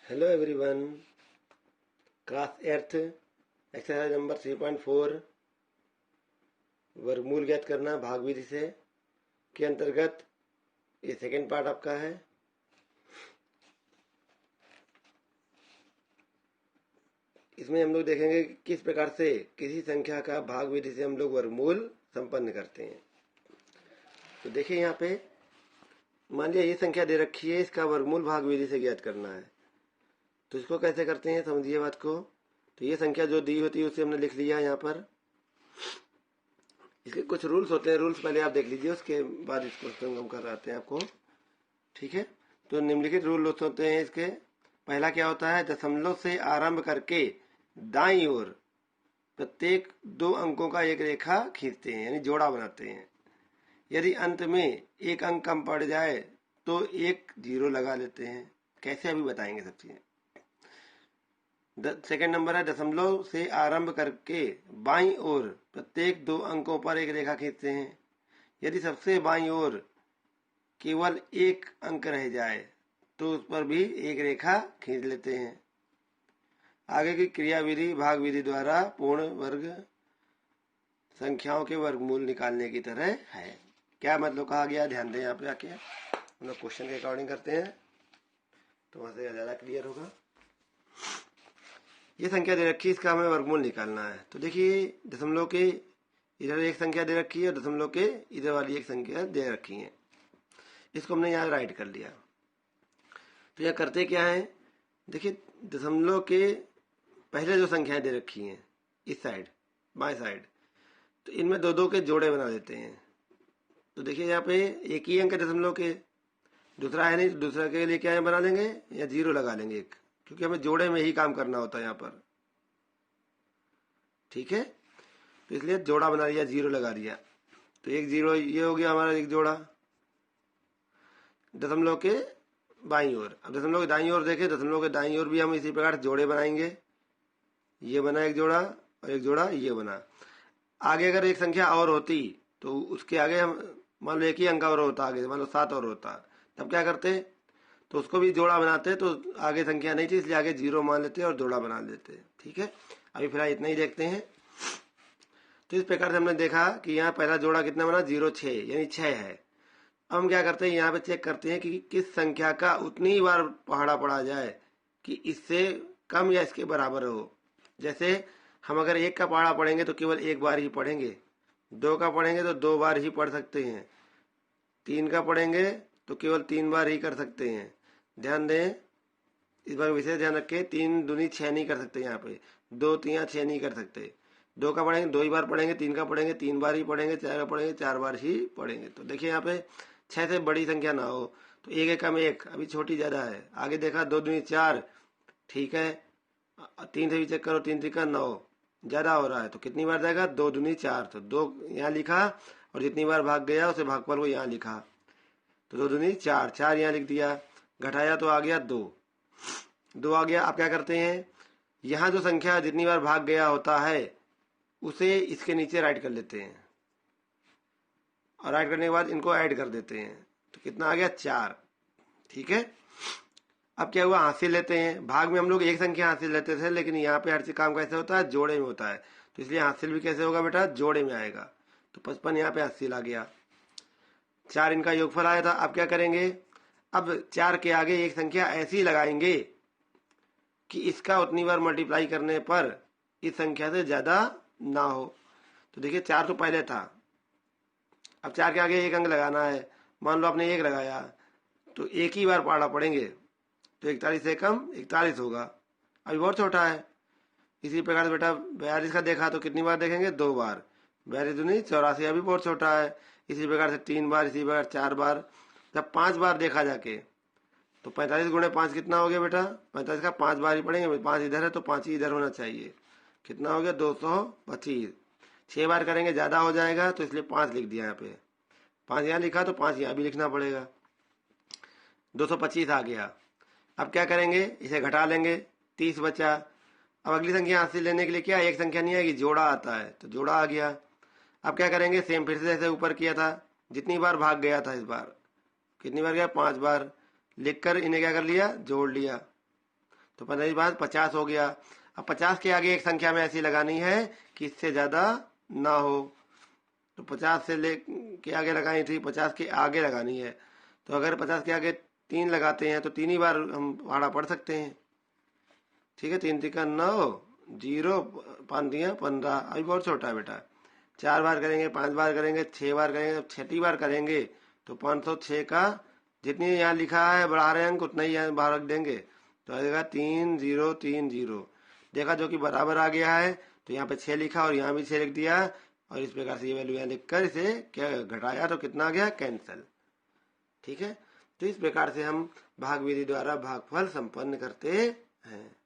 Hello everyone. Class eighth exercise number 3.4 वर्गमूल ज्ञात करना भाग विधि से के अंतर्गत ये सेकेंड पार्ट आपका है। इसमें हम लोग देखेंगे कि किस प्रकार से किसी संख्या का भाग विधि से हम लोग वर्गमूल संपन्न करते हैं। तो देखिए यहाँ पे मान लिया ये संख्या दे रखी है, इसका वर्गमूल भाग विधि से ज्ञात करना है। तो इसको कैसे करते हैं समझिए बात को। तो ये संख्या जो दी होती है उसे हमने लिख लिया यहाँ पर। इसके कुछ रूल्स होते हैं, रूल्स पहले आप देख लीजिए, उसके बाद इसको हम कराते हैं आपको। ठीक है, तो निम्नलिखित रूल्स होते हैं इसके। पहला क्या होता है, दशमलव से आरंभ करके दाईं ओर प्रत्येक 2 अंकों का एक रेखा खींचते हैं, यानी जोड़ा बनाते हैं। यदि अंत में एक अंक कम पड़ जाए तो एक 0 लगा लेते हैं। कैसे अभी बताएंगे सब चीजें। सेकेंड नंबर है, दशमलव से आरंभ करके बाईं ओर प्रत्येक 2 अंकों पर एक रेखा खींचते हैं। यदि सबसे बाईं ओर केवल एक अंक रह जाए तो उस पर भी एक रेखा खींच लेते हैं। आगे की क्रियाविधि भाग विधि द्वारा पूर्ण वर्ग संख्याओं के वर्गमूल निकालने की तरह है। क्या मतलब कहा गया, ध्यान दें यहाँ पे आके। हम लोग क्वेश्चन के अकॉर्डिंग करते हैं तो वहां से ज्यादा क्लियर होगा। ये संख्या दे रखी है, इसका हमें वर्गमूल निकालना है। तो देखिए दशमलव के इधर एक संख्या दे रखी है और दशमलव के इधर वाली एक संख्या दे रखी है। इसको हमने यहाँ राइट कर लिया। तो यहाँ करते क्या है, देखिए दशमलव के पहले जो संख्याएं दे रखी हैं इस साइड बाएं साइड, तो इनमें 2-2 के जोड़े बना देते हैं। तो देखिए यहाँ पे एक ही अंक है दशमलव के, दूसरा है नहीं, तो दूसरा के लिए क्या है बना लेंगे या 0 लगा लेंगे एक, क्योंकि हमें जोड़े में ही काम करना होता है यहाँ पर। ठीक है, तो इसलिए जोड़ा बना लिया, 0 लगा दिया। तो एक 0 ये हो गया हमारा एक जोड़ा दशमलव के बाईं ओर। अब दशमलव के दाईं ओर देखें, दशमलव के दाईं ओर भी हम इसी प्रकार जोड़े बनाएंगे। ये बना एक जोड़ा और एक जोड़ा ये बना। आगे अगर एक संख्या और होती तो उसके आगे हम मान लो एक ही अंक और होता, आगे मान लो 7 और होता, तब क्या करते, तो उसको भी जोड़ा बनाते। तो आगे संख्या नहीं थी इसलिए आगे 0 मान लेते और जोड़ा बना लेते। ठीक है, अभी फिलहाल इतना ही देखते हैं। तो इस प्रकार से हमने देखा कि यहाँ पहला जोड़ा कितना बना, 0 6, यानी 6 है। अब हम क्या करते हैं, यहाँ पे चेक करते हैं कि किस संख्या का उतनी ही बार पहाड़ा पड़ा जाए कि इससे कम या इसके बराबर हो। जैसे हम अगर 1 का पहाड़ा पढ़ेंगे तो केवल एक बार ही पढ़ेंगे, 2 का पढ़ेंगे तो 2 बार ही पढ़ सकते हैं, 3 का पढ़ेंगे तो केवल 3 बार ही कर सकते हैं। ध्यान दें, इस बार विशेष ध्यान रखें, 3 दूनी 6 नहीं कर सकते, यहाँ पे 2 3 6 नहीं कर सकते। 2 का पढ़ेंगे 2 ही बार पढ़ेंगे, 3 का पढ़ेंगे 3 बार ही पढ़ेंगे, 4 का पढ़ेंगे 4 बार ही पढ़ेंगे। तो देखिए यहाँ पे 6 से बड़ी संख्या ना हो तो 1 1 कम 1, अभी छोटी ज्यादा है। आगे देखा 2 दूनी 4, ठीक है, 3 से भी चेक करो, 3 3 का 9, ज्यादा हो रहा है तो कितनी बार जाएगा, 2 दूनी 4, तो 2 यहाँ लिखा और जितनी बार भाग गया उसे भागफल को यहाँ लिखा, तो 2 दूनी 4, 4 यहाँ लिख दिया, घटाया तो आ गया 2 आ गया। आप क्या करते हैं, यहाँ जो संख्या जितनी बार भाग गया होता है उसे इसके नीचे राइट कर लेते हैं और राइट करने के बाद इनको ऐड कर देते हैं। तो कितना आ गया, 4। ठीक है, अब क्या हुआ, हासिल लेते हैं। भाग में हम लोग एक संख्या हासिल लेते थे, लेकिन यहाँ पे हर चीज काम कैसे होता है, जोड़े में होता है। तो इसलिए हासिल भी कैसे होगा बेटा, जोड़े में आएगा। तो 55 यहाँ पे हासिल आ गया, 4 इनका योगफल आया था। अब क्या करेंगे, अब 4 के आगे एक संख्या ऐसी लगाएंगे कि इसका उतनी बार मल्टीप्लाई करने पर इस संख्या से ज्यादा ना हो। तो देखिए 4 तो पहले था, अब 4 के आगे एक अंक लगाना है। मान लो आपने 1 लगाया तो एक ही बार पहाड़ा पढ़ेंगे, तो 41 से कम 41 होगा, अभी बहुत छोटा है। इसी प्रकार से बेटा 42 का देखा तो कितनी बार देखेंगे, 2 बार, 42 दूनी 84, अभी बहुत छोटा है। इसी प्रकार से 3 बार, इसी प्रकार 4 बार, जब 5 बार देखा जाके तो 45 गुणे 5 कितना हो गया बेटा, 45 का 5 बार ही पढ़ेंगे, 5 इधर है तो 5 ही इधर होना चाहिए। कितना हो गया, 225। 6 बार करेंगे ज्यादा हो जाएगा तो इसलिए 5 लिख दिया, यहाँ पे 5 यहाँ लिखा तो 5 यहाँ भी लिखना पड़ेगा। 225 आ गया। अब क्या करेंगे, इसे घटा लेंगे, 30 बचा। अब अगली संख्या हासिल लेने के लिए क्या, एक संख्या नहीं आएगी, जोड़ा आता है, तो जोड़ा आ गया। अब क्या करेंगे, सेम फिर से जैसे ऊपर किया था, जितनी बार भाग गया था इस बार कितनी बार गया, 5 बार, लिखकर इन्हें क्या कर लिया, जोड़ लिया। तो 15 बाद 50 हो गया। अब 50 के आगे एक संख्या में ऐसी लगानी है कि इससे ज्यादा ना हो। तो 50 से ले के आगे लगानी थी, 50 के आगे लगानी है। तो अगर 50 के आगे 3 लगाते हैं तो 3 ही बार हम पहाड़ा पढ़ सकते हैं। ठीक है, 3 तिका 9, 0, 5 दिया 15। अभी बहुत छोटा है बेटा। 4 बार करेंगे, 5 बार करेंगे, 6 बार करेंगे, 6ठी बार करेंगे तो 506 का जितनी यहाँ लिखा है बढ़ा रहे अंक उतना ही यहाँ बाहर रख देंगे। तो आएगा 3030। देखा जो कि बराबर आ गया है, तो यहाँ पे 6 लिखा और यहाँ भी 6 लिख दिया और इस प्रकार से ये वैल्यू यहाँ लिखकर इसे क्या घटाया तो कितना आ गया, कैंसल। ठीक है, तो इस प्रकार से हम भाग विधि द्वारा भागफल संपन्न करते हैं।